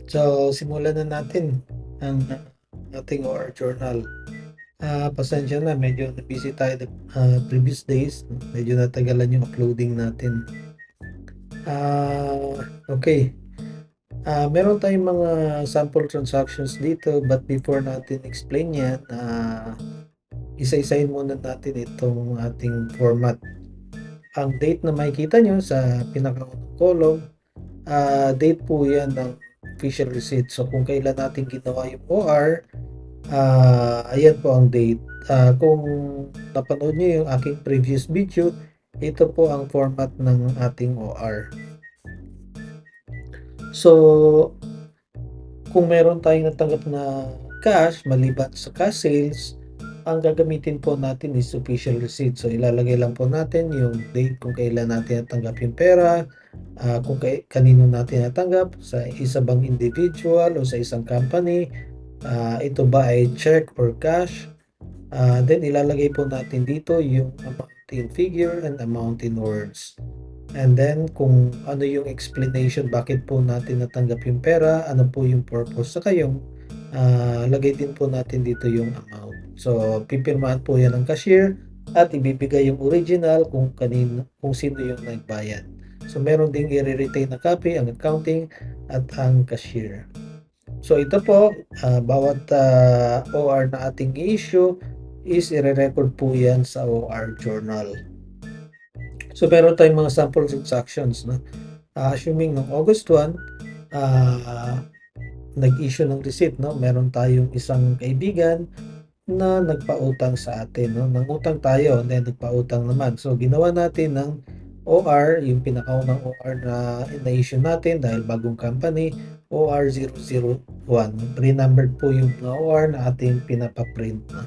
So, simulan na natin ang ating OR journal. Pasensya na, medyo busy tayo previous days. Medyo natagalan yung uploading natin. Okay. Meron tayong mga sample transactions dito, but before natin explain yan, isa-isahin muna natin itong ating format. Ang date na makikita nyo sa pinakaunang column, date po yan ng official receipt. So, kung kailan natin ginawa yung OR, ayan po ang date. Kung napanood nyo yung aking previous video, ito po ang format ng ating OR. So, kung meron tayong natanggap na cash, maliban sa cash sales, ang gagamitin po natin is official receipt. So, ilalagay lang po natin yung date kung kailan natin natanggap yung pera, kung kanino natin natanggap, sa isa bang individual o sa isang company, ito ba ay check or cash. Then ilalagay po natin dito yung amount in figure and amount in words. And then kung ano yung explanation bakit po natin natanggap yung pera, ano po yung purpose, saka yung lagay din po natin dito yung amount. So pipirmahan po yan ng cashier at ibibigay yung original kung sino yung nagbayad. So meron ding i-retain na copy ang accounting at ang cashier. So ito po, bawat OR na ating i-issue is i-record po yan sa OR journal. So meron tayong mga sample transactions, no? Assuming noong August 1, nag-issue ng receipt, no? Meron tayong isang kaibigan na nagpautang sa atin, no? Nangutang tayo, then nagpautang naman. So ginawa natin ng OR, yung pinakaunang OR na issue natin dahil bagong company, OR 001. Pre-numbered po yung OR na ating pinapaprint, no?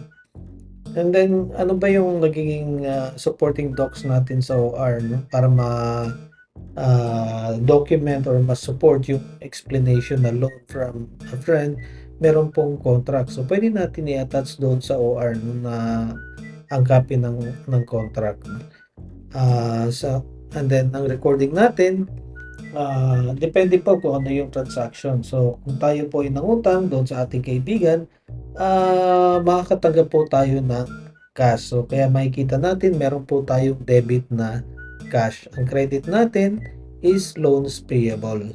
And then, ano ba yung nagiging supporting docs natin sa OR, no? Para document or ma-support yung explanation na loan from a friend, meron pong contract. So, pwede natin i-attach doon sa OR, no, na ang copy ng contract. No? And then, ang recording natin, depende po kung ano yung transaction. So, kung tayo po ay nangutang doon sa ating kaibigan, makakatanggap po tayo ng cash. So, kaya makikita natin meron po tayong debit na cash. Ang credit natin is loans payable.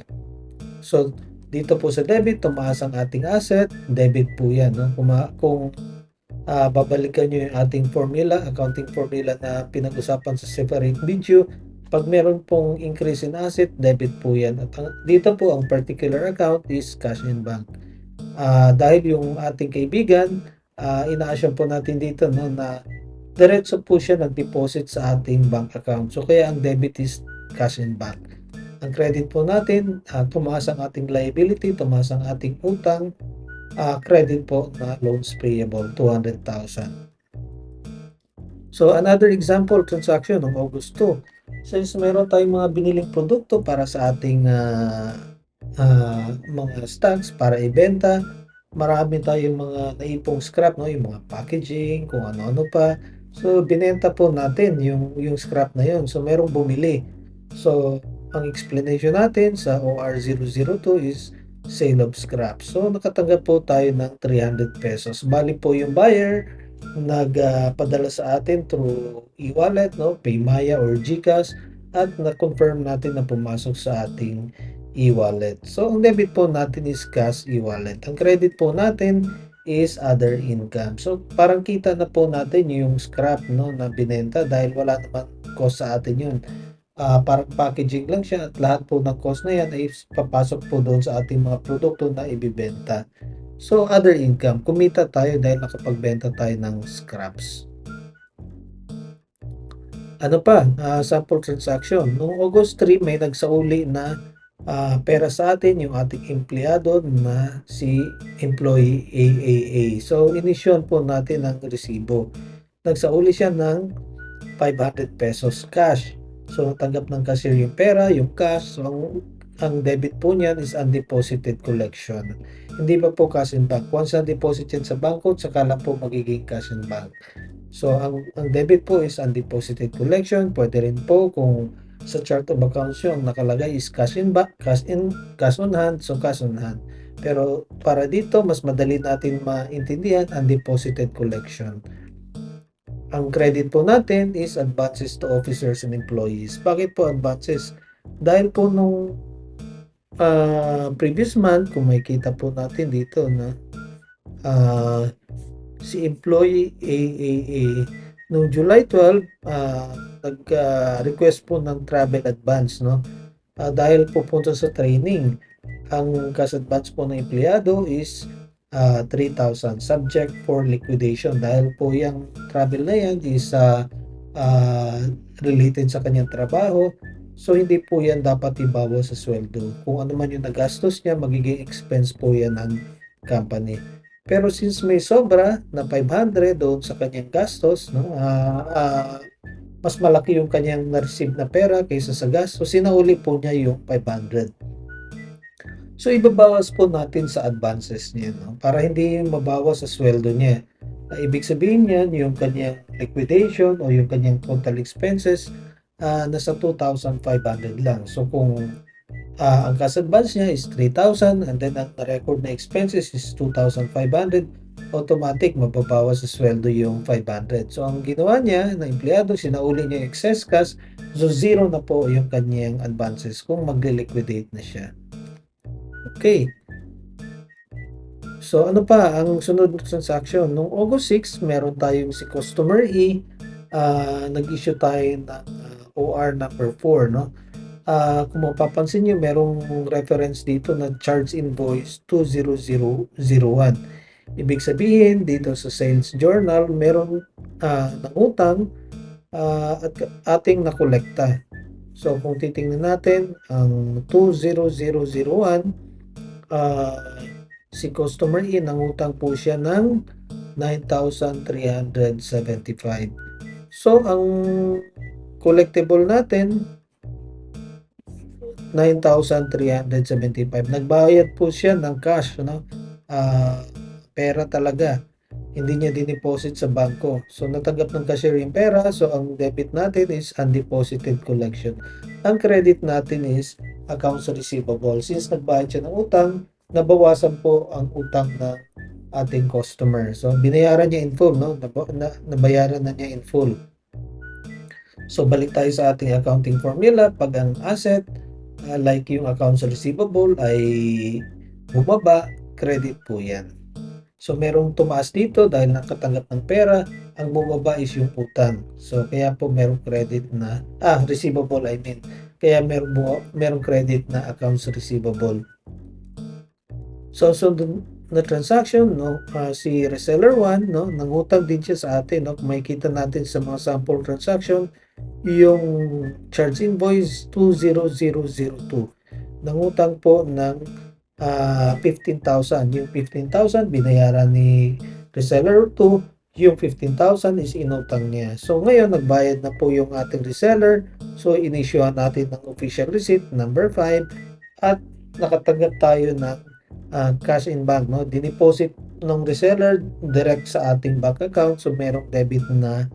So, dito po sa debit, tumaas ang ating asset, debit po yan. No? Kung babalikan nyo yung ating formula, accounting formula na pinag-usapan sa separate video, pag meron pong increase in asset, debit po yan. At dito po, ang particular account is cash in bank. Dahil yung ating kaibigan, ina-assume po natin dito, no, na diretso po siya nag-deposit sa ating bank account. So kaya ang debit is cash in bank. Ang credit po natin, tumaas ang ating liability, tumaas ang ating utang, credit po na loans payable, 200,000. So another example transaction ng August 2. Since meron tayong mga biniling produkto para sa ating mga stocks para ibenta, marami tayong mga naipong scrap, no, yung mga packaging, kung ano-ano pa. So binenta po natin yung scrap na yun. So merong bumili. So ang explanation natin sa OR 002 is sale of scrap. So nakatanggap po tayo ng 300 pesos. Bali po yung buyer nagpadala sa atin through e-wallet, no, Paymaya or GCash, at na-confirm natin na pumasok sa ating e-wallet. So, ang debit po natin is cash e-wallet. Ang credit po natin is other income. So, parang kita na po natin yung scrap, no, na binenta dahil wala naman cost sa atin yun. Parang packaging lang siya at lahat po ng cost na yan ay papasok po doon sa ating mga produkto na ibibenta. So, other income. Kumita tayo dahil nakapagbenta tayo ng scraps. Ano pa? Sample transaction. Noong August 3, may nagsauli na pera sa atin yung ating empleyado na si employee AAA. So, inisyon po natin ang resibo. Nagsauli siya ng 500 pesos cash. So, natanggap ng cashier yung pera, yung cash. So, ang debit po niyan is undeposited collection. Hindi pa po cash in bank. Once na-deposit yan sa bangko, saka lang po magiging cash in bank. So, ang debit po is undeposited collection. Pwede rin po kung Sa chart of accounts yung nakalagay is cash on hand, so cash on hand. Pero para dito, mas madali natin maintindihan ang deposited collection. Ang credit po natin is advances to officers and employees. Bakit po advances? Dahil po nung previous month, kung makikita po natin dito na si employee AAA noong July 12, nag-request po ng travel advance, no? Dahil pupunta sa training. Ang cash advance po ng empleyado is 3,000 subject for liquidation dahil po yung travel na yan is related sa kanyang trabaho. So hindi po yan dapat ibawas sa sweldo. Kung ano man yung nagastos niya, magiging expense po yan ng company. Pero since may sobra na 500 doon sa kanyang gastos, no, mas malaki yung kanyang na-receive na pera kaysa sa gastos, sinauli po niya yung 500. So ibabawas po natin sa advances niya, no, para hindi mabawas sa sweldo niya. Ibig sabihin niyan, yung kanyang liquidation o yung kanyang total expenses, nasa 2,500 lang. So kung ang cash advance niya is 3,000 and then ang record na expenses is 2,500, automatic mababawas sa sweldo yung 500. So ang ginawa niya na empleyado, sinauli niya yung excess cash, so zero na po yung kanyang advances kung magle-liquidate na siya. Okay. So ano pa ang sunod na transaction? Noong August 6, meron tayong si Customer E, nag-issue tayo ng OR number 4, no? Kung mapapansin niyo, merong reference dito na charge invoice 20001. Ibig sabihin, dito sa sales journal, meron nangutang at ating nakolekta. So, kung titingnan natin, ang 20001, si customer E, nangutang po siya ng 9,375. So, ang collectible natin, 9,375. Nagbayad po siya ng cash, no? Pera talaga. Hindi niya dineposit sa bangko. So, natanggap ng cashier yung pera. So, ang debit natin is undeposited collection. Ang credit natin is accounts receivable. Since nagbayad siya ng utang, nabawasan po ang utang ng ating customer. So, binayaran niya in full, no? Nabayaran na niya in full. So, balik tayo sa ating accounting formula. Pag ang asset, like yung accounts receivable ay bumaba, credit po yan. So merong tumaas dito dahil nakatanggap ng pera, ang bumaba is yung utang. So kaya po merong credit na, receivable I mean. Kaya merong credit na accounts receivable. So na transaction, no, si reseller 1, no, nangutang din siya sa atin, no. Kung makikita natin sa mga sample transaction, yung charge invoice 20002. Nangutang po ng 15,000. Yung 15,000 binayaran ni reseller 2, yung 15,000 is inutang niya. So ngayon nagbayad na po yung ating reseller. So inissuehan natin ng official receipt number 5 at nakatanggap tayo ng cash in bank, no? Dineposit ng reseller direct sa ating bank account. So merong debit na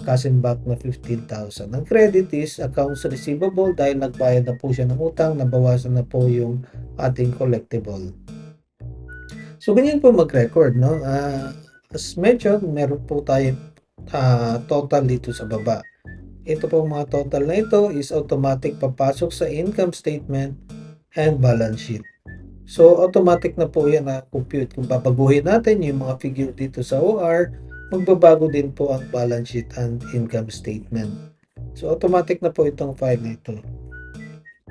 cash in bank na 15,000. Ang credit is accounts receivable dahil nagbayad na po siya ng utang, nabawasan na po yung ating collectible. So ganyan po mag-record, no? As mentioned, meron po tayong total dito sa baba. Ito po mga total na ito is automatic papasok sa income statement and balance sheet. So automatic na po yan na compute. Kung babaguhin natin yung mga figure dito sa OR, magbabago din po ang balance sheet and income statement. So automatic na po itong file na ito.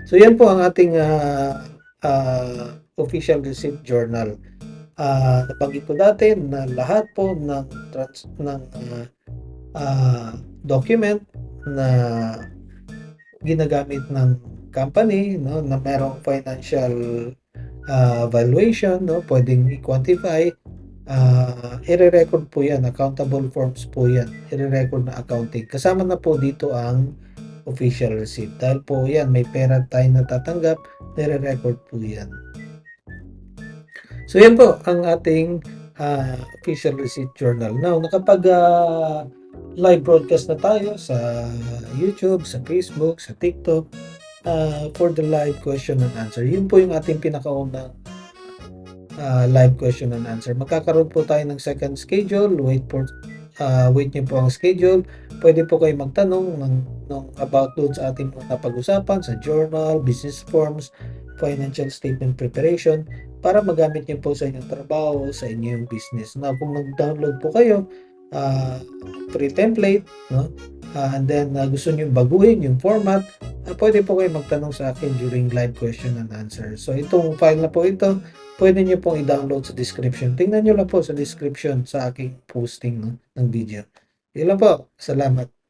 So yan po ang ating official receipt journal. Nabanggit ko dati na lahat po ng document na ginagamit ng company, no, na merong financial valuation, no, pwedeng i-quantify, i-record po yan, accountable forms po yan, i-record na accounting. Kasama na po dito ang official receipt. Dahil po yan, may pera tayo natatanggap, i-record po yan. So yan po ang ating official receipt journal. Now, nakapag live broadcast na tayo sa YouTube, sa Facebook, sa TikTok, for the live question and answer. Yun po yung ating pinakaunang live question and answer. Magkakaroon po tayo ng second schedule. Wait niyo po ang schedule. Pwede po kayo magtanong about doon sa ating mga napag-usapan sa journal, business forms, financial statement preparation para magamit niyo po sa inyong trabaho, sa inyong business. Na kung nag-download po kayo, free template, no? And then gusto niyo baguhin yung format, pwede po kayo magtanong sa akin during live question and answer. So itong file na po ito, pwede niyo pong i-download sa description. Tingnan niyo lang po sa description sa aking posting, no, ng video. Yun lang po. Salamat.